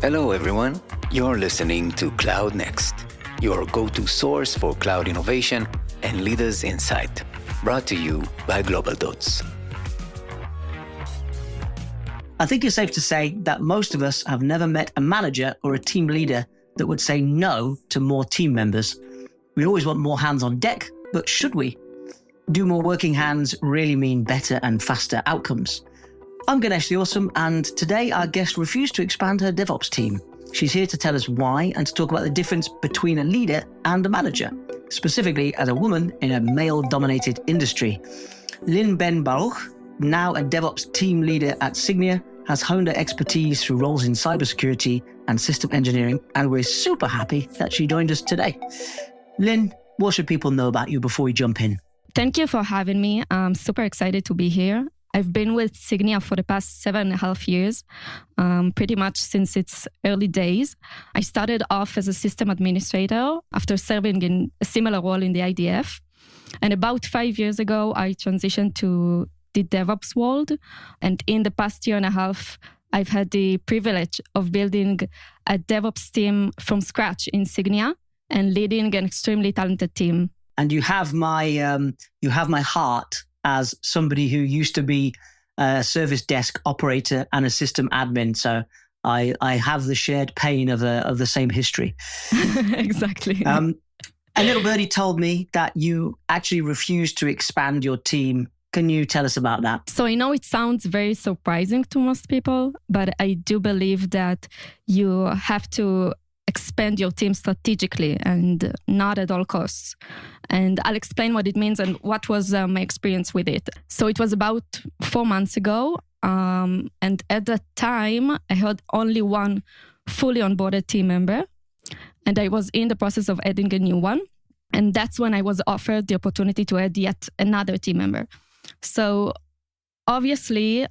Hello, everyone. You're listening to Cloud Next, your go-to source for cloud innovation and leaders' insight. Brought to you by Global Dots. I think it's safe to say that most of us have never met a manager or a team leader that would say no to more team members. We always want more hands on deck, but should we? Do more working hands really mean better and faster outcomes? I'm Ganesh the Awesome, and today our guest refused to expand her DevOps team. She's here to tell us why and to talk about the difference between a leader and a manager, specifically as a woman in a male-dominated industry. Lynn Ben Barouch, now a DevOps team leader at Sygnia, has honed her expertise through roles in cybersecurity and system engineering, and we're super happy that she joined us today. Lynn, what should people know about you before we jump in? Thank you for having me. I'm super excited to be here. I've been with Sygnia for the past 7.5 years, pretty much since its early days. I started off as a system administrator after serving in a similar role in the IDF. And about 5 years ago, I transitioned to the DevOps world. And in the past 1.5 years, I've had the privilege of building a DevOps team from scratch in Sygnia and leading an extremely talented team. And you have my heart as somebody who used to be a service desk operator and a system admin. So I have the shared pain of the same history. Exactly. A little birdie told me that you actually refused to expand your team. Can you tell us about that? So I know it sounds very surprising to most people, but I do believe that you have to expand your team strategically and not at all costs. And I'll explain what it means and what was my experience with it. So it was about 4 months ago. And at that time, I had only one fully onboarded team member. And I was in the process of adding a new one. And that's when I was offered the opportunity to add yet another team member. So obviously,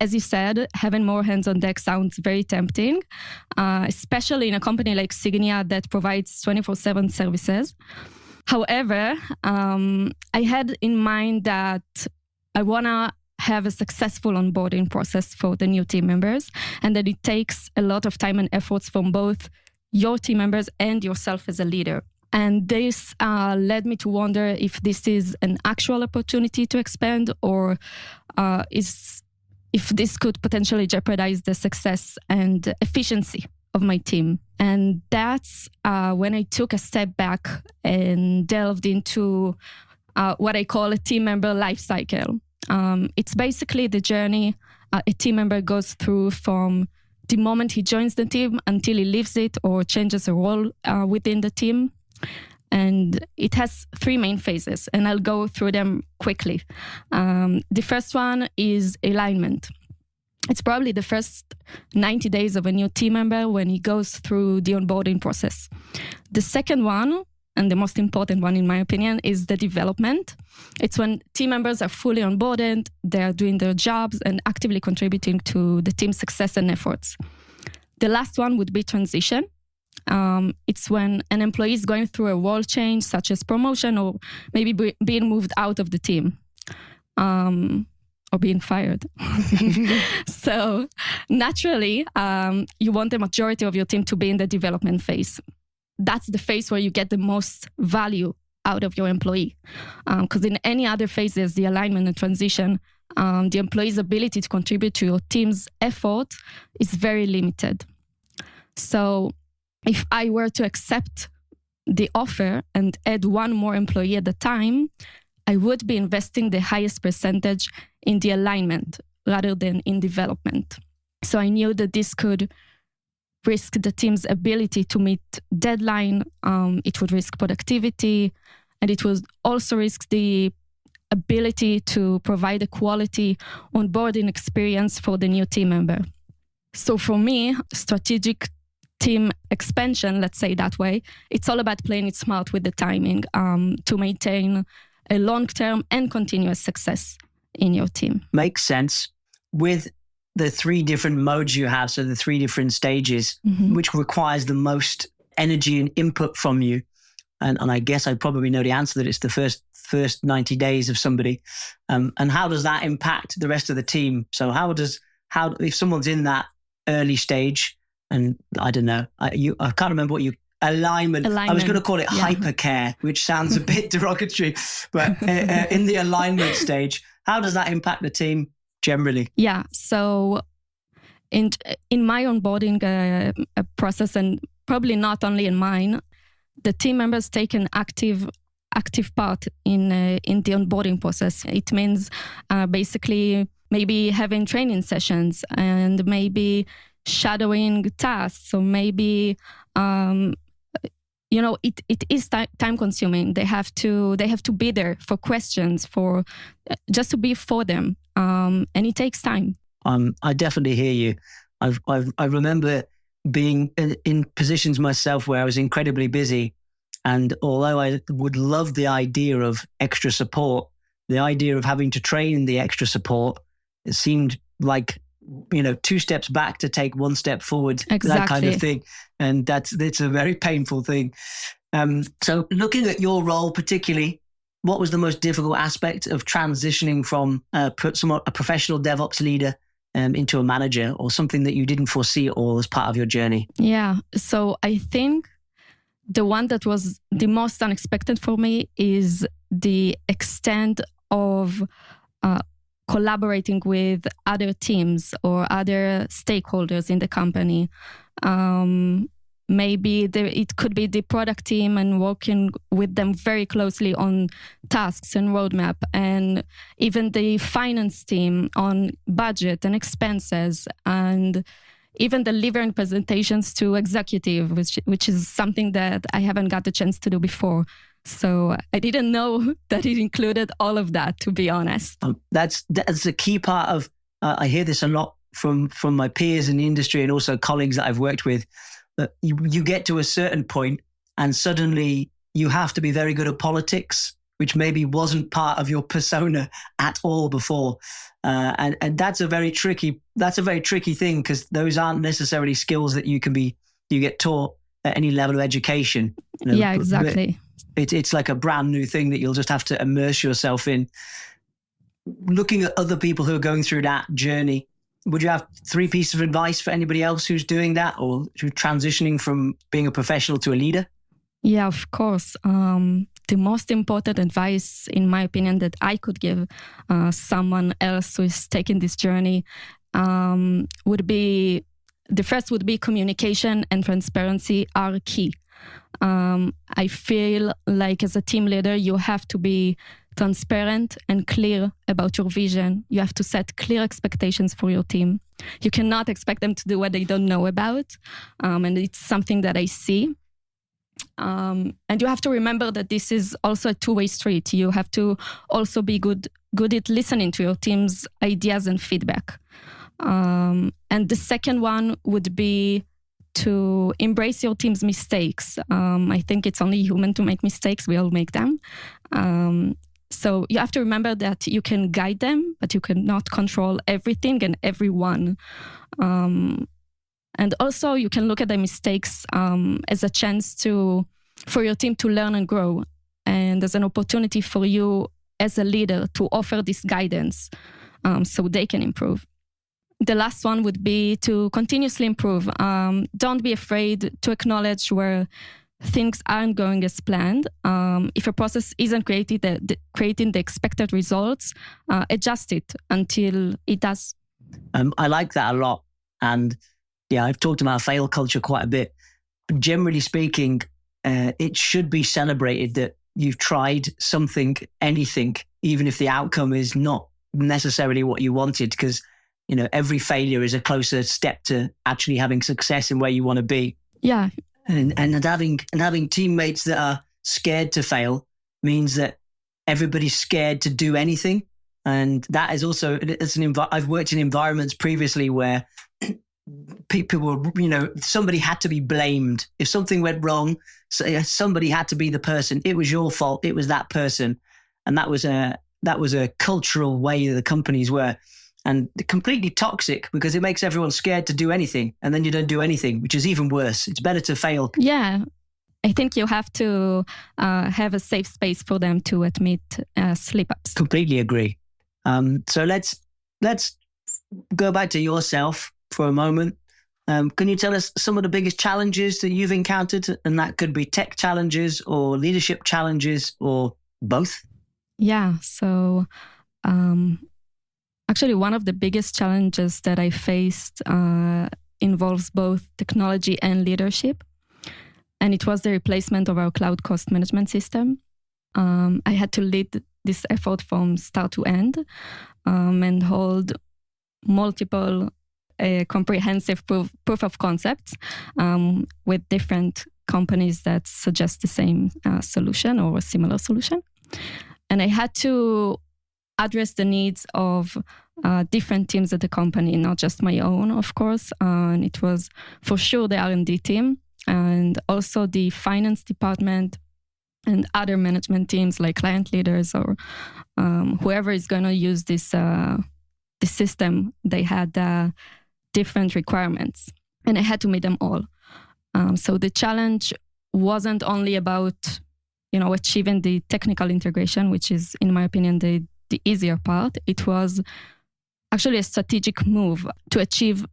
as you said, having more hands on deck sounds very tempting, especially in a company like Sygnia that provides 24/7 services. However, I had in mind that I want to have a successful onboarding process for the new team members, and that it takes a lot of time and efforts from both your team members and yourself as a leader. And this led me to wonder if this is an actual opportunity to expand, or if this could potentially jeopardize the success and efficiency of my team. And that's when I took a step back and delved into what I call a team member life cycle. It's basically the journey a team member goes through from the moment he joins the team until he leaves it or changes a role within the team. And it has 3 main phases, and I'll go through them quickly. The first one is alignment. It's probably the first 90 days of a new team member when he goes through the onboarding process. The second one, and the most important one in my opinion, is the development. It's when team members are fully onboarded, they're doing their jobs and actively contributing to the team's success and efforts. The last one would be transition. It's when an employee is going through a role change, such as promotion or maybe being moved out of the team or being fired. So naturally, you want the majority of your team to be in the development phase. That's the phase where you get the most value out of your employee. Because in any other phases, the alignment and transition, the employee's ability to contribute to your team's effort is very limited. So if I were to accept the offer and add one more employee at a time, I would be investing the highest percentage in the alignment rather than in development. So I knew that this could risk the team's ability to meet deadline, it would risk productivity, and it would also risk the ability to provide a quality onboarding experience for the new team member. So for me, strategic team expansion, let's say that way, it's all about playing it smart with the timing to maintain a long-term and continuous success in your team. Makes sense. With the 3 different modes you have, so the 3 different stages, which requires the most energy and input from you. And I guess I probably know the answer, that it's the first 90 days of somebody. And how does that impact the rest of the team? So how if someone's in that early stage, and I don't know, I can't remember what you, alignment. I was going to call it hypercare, which sounds a bit derogatory, but in the alignment stage, how does that impact the team generally? Yeah, so in my onboarding process, and probably not only in mine, the team members take an active part in the onboarding process. It means basically maybe having training sessions and maybe shadowing tasks, or maybe it is time consuming. They have to be there for questions, for just to be for them, and it takes time. I definitely hear you. I remember being in positions myself where I was incredibly busy, and although I would love the idea of extra support, the idea of having to train the extra support, it seemed like, 2 steps back to take 1 step forward, exactly. That kind of thing. And it's a very painful thing. So looking at your role particularly, what was the most difficult aspect of transitioning from a professional DevOps leader into a manager, or something that you didn't foresee at all as part of your journey? Yeah, so I think the one that was the most unexpected for me is the extent of collaborating with other teams or other stakeholders in the company. Maybe it could be the product team, and working with them very closely on tasks and roadmap, and even the finance team on budget and expenses, and even delivering presentations to executive, which is something that I haven't got the chance to do before. So I didn't know that it included all of that, to be honest. That's a key part of, I hear this a lot from my peers in the industry and also colleagues that I've worked with, that you get to a certain point and suddenly you have to be very good at politics, which maybe wasn't part of your persona at all before. And that's a very tricky thing, because those aren't necessarily skills that you get taught at any level of education. Yeah, exactly. It's like a brand new thing that you'll just have to immerse yourself in. Looking at other people who are going through that journey, would you have 3 pieces of advice for anybody else who's doing that, or who's transitioning from being a professional to a leader? Yeah, of course. The most important advice, in my opinion, that I could give someone else who is taking this journey would be, the first would be communication and transparency are key. I feel like as a team leader, you have to be transparent and clear about your vision. You have to set clear expectations for your team. You cannot expect them to do what they don't know about. And it's something that I see. And you have to remember that this is also a two-way street. You have to also be good at listening to your team's ideas and feedback. And the second one would be to embrace your team's mistakes. I think it's only human to make mistakes. We all make them. So you have to remember that you can guide them, but you cannot control everything and everyone. And also you can look at the mistakes as a chance for your team to learn and grow, and as an opportunity for you as a leader to offer this guidance so they can improve. The last one would be to continuously improve. Don't be afraid to acknowledge where things aren't going as planned. If a process isn't creating the expected results, adjust it until it does. I like that a lot. And yeah, I've talked about fail culture quite a bit. But generally speaking, it should be celebrated that you've tried something, anything, even if the outcome is not necessarily what you wanted, because every failure is a closer step to actually having success in where you want to be. Yeah. And having teammates that are scared to fail means that everybody's scared to do anything. And that is also, I've worked in environments previously where people were, somebody had to be blamed. If something went wrong, somebody had to be the person. It was your fault. It was that person. And that was a cultural way that the companies were. And completely toxic, because it makes everyone scared to do anything. And then you don't do anything, which is even worse. It's better to fail. Yeah. I think you have to have a safe space for them to admit slip-ups. Completely agree. So let's go back to yourself for a moment. Can you tell us some of the biggest challenges that you've encountered? And that could be tech challenges or leadership challenges or both? Yeah. So actually, one of the biggest challenges that I faced involves both technology and leadership. And it was the replacement of our cloud cost management system. I had to lead this effort from start to end and hold multiple comprehensive proof of concepts with different companies that suggest the same solution or a similar solution. And I had to address the needs of different teams at the company, not just my own, of course. And it was for sure the R&D team and also the finance department and other management teams like client leaders or whoever is going to use this system. They had different requirements and I had to meet them all. So the challenge wasn't only about, achieving the technical integration, which is, in my opinion, the easier part. It was actually a strategic move to achieve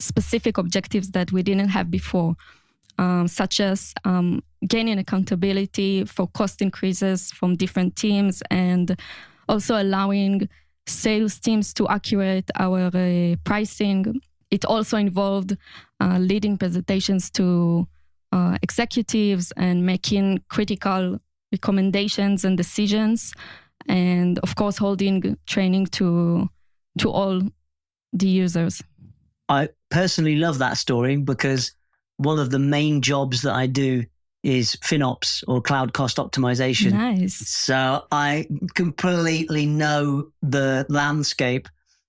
specific objectives that we didn't have before, such as gaining accountability for cost increases from different teams and also allowing sales teams to accurate our pricing. It also involved leading presentations to executives and making critical recommendations and decisions, and of course holding training to all the users. I personally love that story because one of the main jobs that I do is FinOps or cloud cost optimization. Nice. So I completely know the landscape.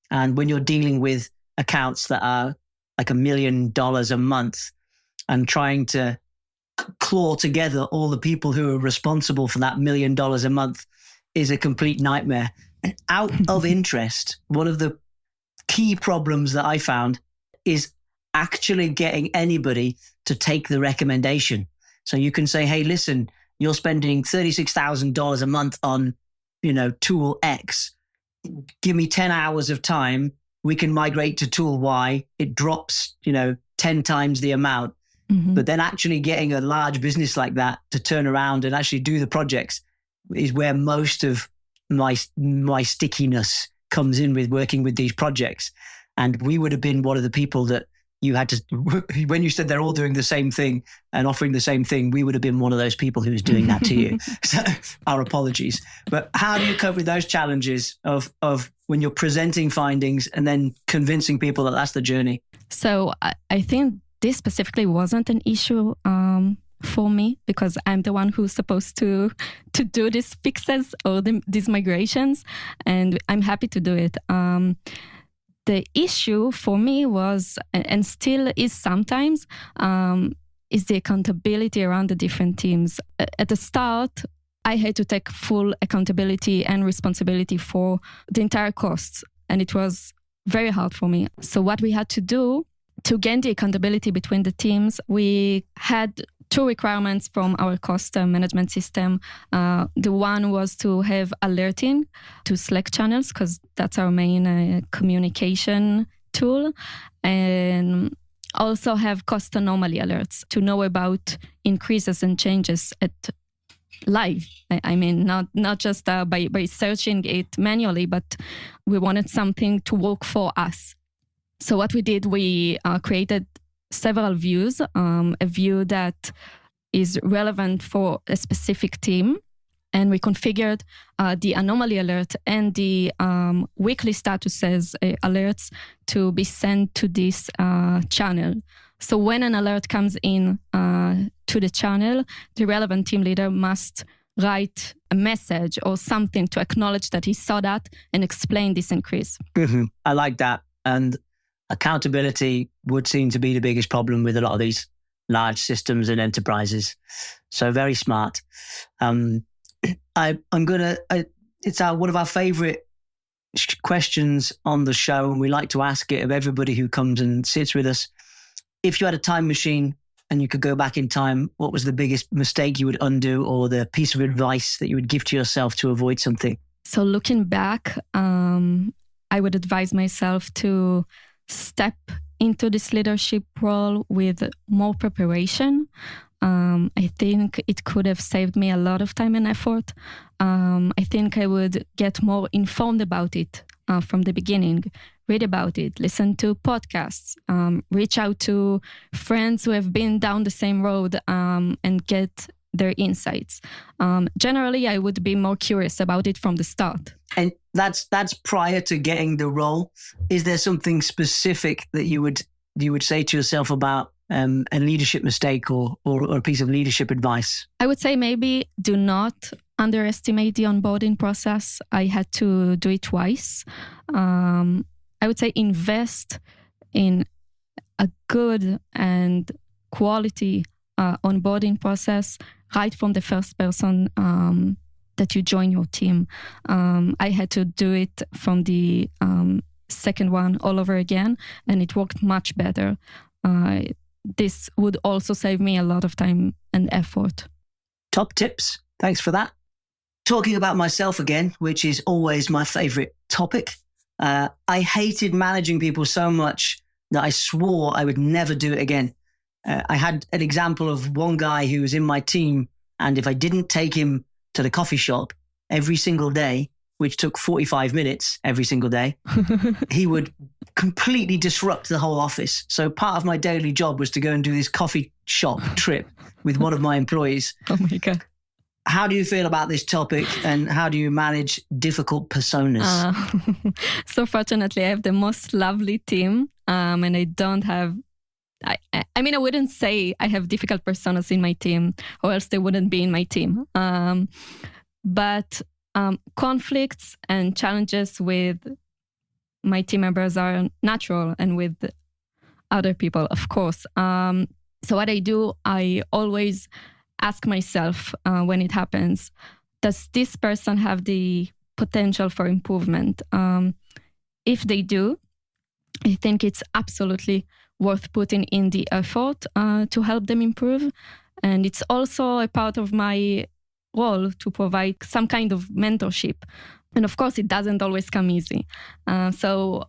And when you're dealing with accounts that are like $1 million a month and trying to claw together all the people who are responsible for that $1 million a month is a complete nightmare. And out of interest, one of the key problems that I found is actually getting anybody to take the recommendation. So you can say, hey, listen, you're spending $36,000 a month on, tool X. Give me 10 hours of time. We can migrate to tool Y. It drops, 10 times the amount. Mm-hmm. But then actually getting a large business like that to turn around and actually do the projects is where most of my stickiness comes in with working with these projects. And we would have been one of the people that you had to, when you said they're all doing the same thing and offering the same thing, we would have been one of those people who was doing that to you. So our apologies. But how do you cope with those challenges of when you're presenting findings and then convincing people that that's the journey? So I think this specifically wasn't an issue for me because I'm the one who's supposed to do these fixes or these migrations, and I'm happy to do it. The issue for me was, and still is sometimes, is the accountability around the different teams. At the start, I had to take full accountability and responsibility for the entire costs, and it was very hard for me. So what we had to do to gain the accountability between the teams, we had two requirements from our cost management system. The one was to have alerting to Slack channels because that's our main communication tool, and also have cost anomaly alerts to know about increases and changes at live. I mean, not just by searching it manually, but we wanted something to work for us. So what we did, we created several views, a view that is relevant for a specific team. And we configured the anomaly alert and the weekly statuses alerts to be sent to this channel. So when an alert comes in to the channel, the relevant team leader must write a message or something to acknowledge that he saw that and explain this increase. Mm-hmm. I like that. And accountability would seem to be the biggest problem with a lot of these large systems and enterprises. So very smart. It's one of our favorite questions on the show, and we like to ask it of everybody who comes and sits with us. If you had a time machine and you could go back in time, what was the biggest mistake you would undo or the piece of advice that you would give to yourself to avoid something? So looking back, I would advise myself to step into this leadership role with more preparation. I think it could have saved me a lot of time and effort. I think I would get more informed about it from the beginning, read about it, listen to podcasts, reach out to friends who have been down the same road and get their insights. Generally, I would be more curious about it from the start. And that's prior to getting the role. Is there something specific that you would say to yourself about a leadership mistake or a piece of leadership advice? I would say maybe do not underestimate the onboarding process. I had to do it twice. I would say invest in a good and quality onboarding process right from the first person that you join your team. I had to do it from the second one all over again, and it worked much better. This would also save me a lot of time and effort. Top tips. Thanks for that. Talking about myself again, which is always my favorite topic. I hated managing people so much that I swore I would never do it again. I had an example of one guy who was in my team, and if I didn't take him to the coffee shop every single day, which took 45 minutes every single day, he would completely disrupt the whole office. So part of my daily job was to go and do this coffee shop trip with one of my employees. Oh my God. How do you feel about this topic, and how do you manage difficult personas? So fortunately, I have the most lovely team, and I don't have... I mean, I wouldn't say I have difficult personas in my team, or else they wouldn't be in my team. But conflicts and challenges with my team members are natural, and with other people, of course. So what I do, I always ask myself when it happens, does this person have the potential for improvement? If they do, I think it's absolutely worth putting in the effort to help them improve. And it's also a part of my role to provide some kind of mentorship. And of course, it doesn't always come easy. So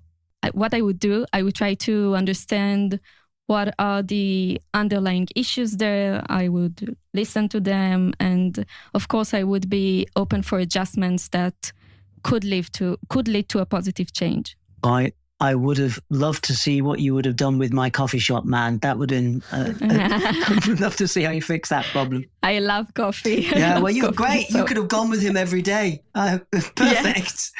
what I would do, I would try to understand what are the underlying issues there. I would listen to them. And of course, I would be open for adjustments that could lead to a positive change. I would have loved to see what you would have done with my coffee shop, man. That would have been, I would love to see how you fix that problem. I love coffee. Yeah, well, you're great. So. You could have gone with him every day. Perfect.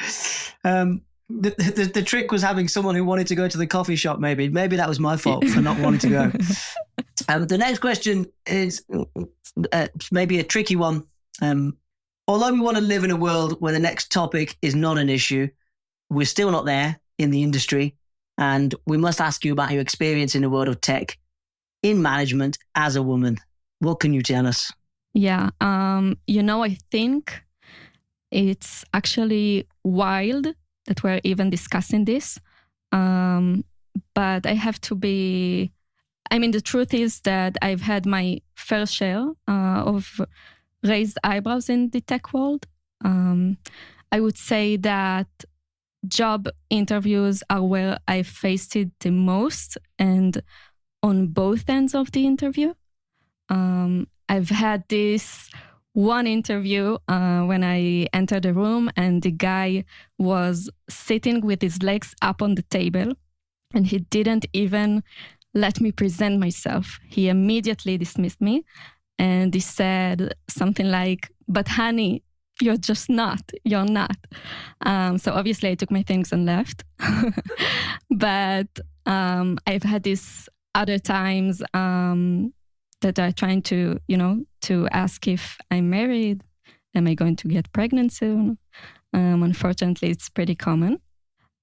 Yeah. The trick was having someone who wanted to go to the coffee shop, maybe. Maybe that was my fault for not wanting to go. The next question is maybe a tricky one. Although we want to live in a world where the next topic is not an issue, we're still not there in the industry. And we must ask you about your experience in the world of tech, in management as a woman. What can you tell us? Yeah, I think it's actually wild that we're even discussing this. But I have to be... the truth is that I've had my fair share of raised eyebrows in the tech world. I would say that job interviews are where I faced it the most, and on both ends of the interview. I've had this one interview when I entered the room, and the guy was sitting with his legs up on the table, and he didn't even let me present myself. He immediately dismissed me, and he said something like, "But honey, you're just not. You're not." So obviously I took my things and left. But I've had these other times that are trying to ask if I'm married. Am I going to get pregnant soon? Unfortunately, it's pretty common.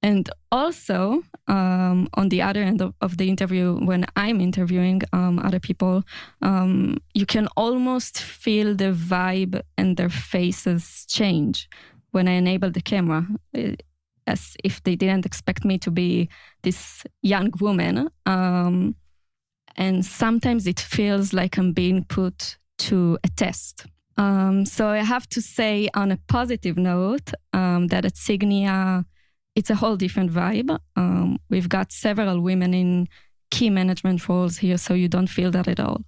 And also, on the other end of the interview, when I'm interviewing other people, you can almost feel the vibe and their faces change when I enable the camera, as if they didn't expect me to be this young woman. And sometimes it feels like I'm being put to a test. So I have to say, on a positive note, that at Sygnia, it's a whole different vibe. We've got several women in key management roles here, so you don't feel that at all.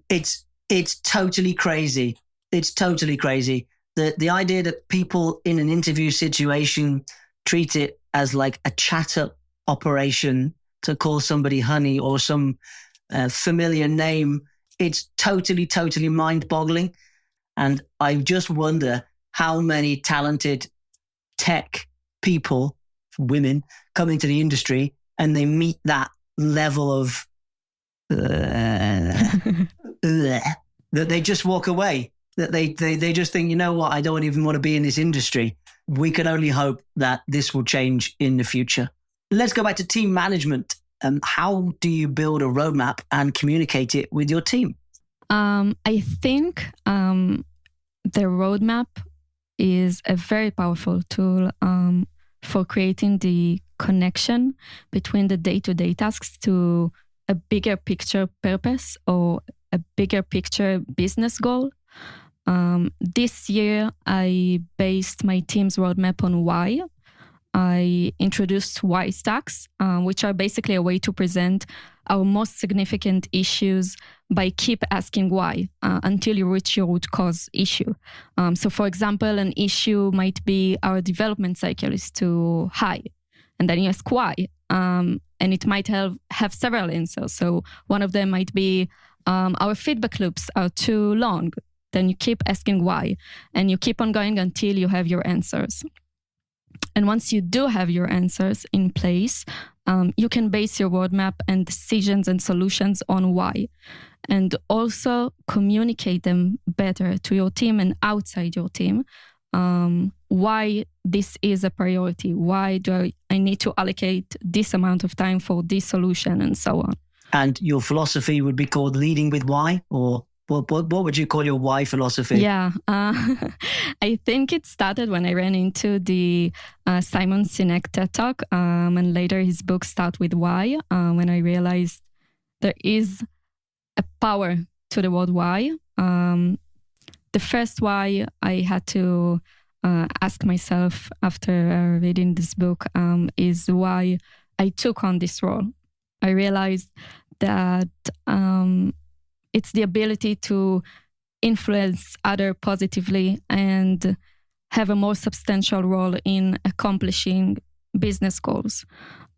It's totally crazy. It's totally crazy. The idea that people in an interview situation treat it as like a chat-up operation to call somebody honey or some familiar name, it's totally, totally mind-boggling. And I just wonder how many talented tech people, women, come into the industry and they meet that level of that they just walk away, that they just think, you know what, I don't even want to be in this industry. We can only hope that this will change in the future. Let's go back to team management. How do you build a roadmap and communicate it with your team? I think the roadmap is a very powerful tool for creating the connection between the day-to-day tasks to a bigger picture purpose or a bigger picture business goal. This year, I based my team's roadmap on why. I introduced why stacks, which are basically a way to present our most significant issues by keep asking why until you reach your root cause issue. So for example, an issue might be our development cycle is too high. And then you ask why. And it might have several answers. So one of them might be our feedback loops are too long. Then you keep asking why. And you keep on going until you have your answers. And once you do have your answers in place, you can base your roadmap and decisions and solutions on why. And also communicate them better to your team and outside your team. Why this is a priority. Why do I need to allocate this amount of time for this solution and so on. And your philosophy would be called leading with why, or what would you call your why philosophy? Yeah, I think it started when I ran into the Simon Sinek TED Talk, and later his book Start With Why, when I realized there is a power to the word why. The first why I had to ask myself after reading this book is why I took on this role. I realized that it's the ability to influence others positively and have a more substantial role in accomplishing business goals.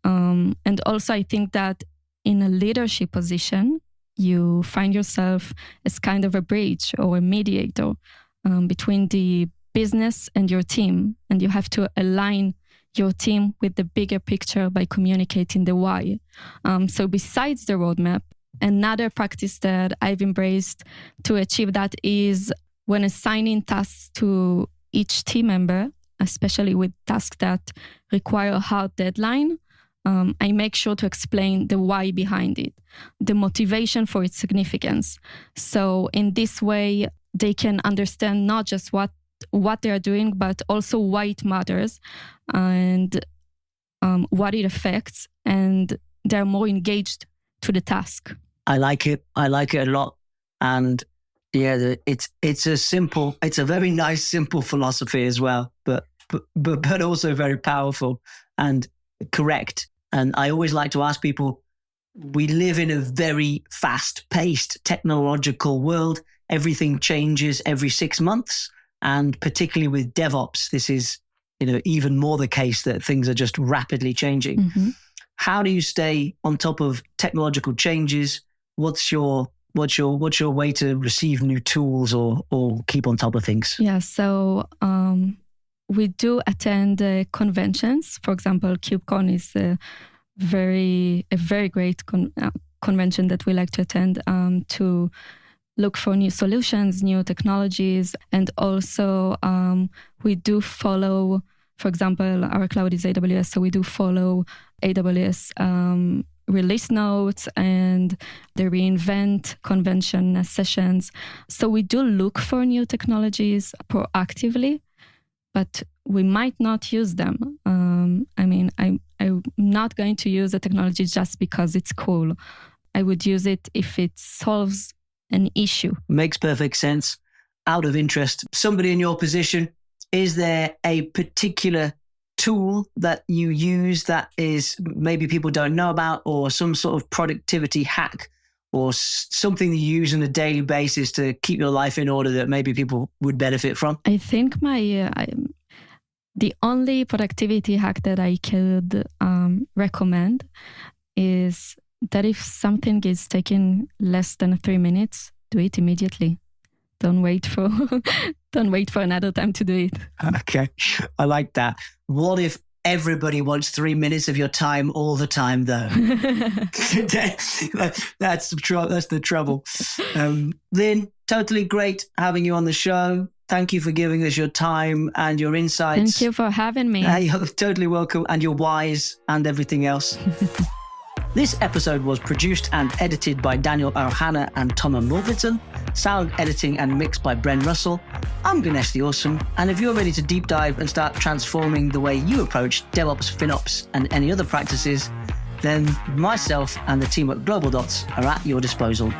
And also, I think that in a leadership position, you find yourself as kind of a bridge or a mediator between the business and your team. And you have to align your team with the bigger picture by communicating the why. So besides the roadmap, another practice that I've embraced to achieve that is when assigning tasks to each team member, especially with tasks that require a hard deadline, I make sure to explain the why behind it, the motivation for its significance. So in this way, they can understand not just what they are doing, but also why it matters and what it affects, and they're more engaged to the task. I like it. I like it a lot. And yeah, it's a very nice, simple philosophy as well, but also very powerful and correct. And I always like to ask people, we live in a very fast-paced technological world. Everything changes every 6 months. And particularly with DevOps, this is, even more the case that things are just rapidly changing. Mm-hmm. How do you stay on top of technological changes? What's your way to receive new tools or keep on top of things? Yeah, so we do attend conventions. For example, KubeCon is a very great convention that we like to attend to look for new solutions, new technologies, and also we do follow. For example, our cloud is AWS, so we do follow AWS release notes and the reInvent convention sessions. So we do look for new technologies proactively, but we might not use them. I'm not going to use a technology just because it's cool. I would use it if it solves an issue. Makes perfect sense. Out of interest, somebody in your position, is there a particular tool that you use that is maybe people don't know about, or some sort of productivity hack, or something that you use on a daily basis to keep your life in order that maybe people would benefit from? I think the only productivity hack that I could recommend is that if something is taking less than 3 minutes, do it immediately. Don't wait for another time to do it. Okay, I like that. What if everybody wants 3 minutes of your time all the time, though? That's the trouble. Lynn, totally great having you on the show. Thank you for giving us your time and your insights. Thank you for having me. You're totally welcome, and your whys and everything else. This episode was produced and edited by Daniel O'Hanna and Thomas Mulverton. Sound editing and mixed by Bren Russell. I'm Ganesh the Awesome, and if you're ready to deep dive and start transforming the way you approach DevOps, FinOps, and any other practices, then myself and the team at Global Dots are at your disposal.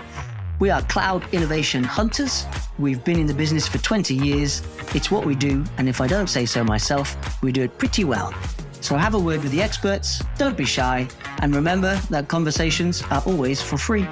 We are cloud innovation hunters. We've been in the business for 20 years. It's what we do, and if I don't say so myself, we do it pretty well. So have a word with the experts, don't be shy, and remember that conversations are always for free.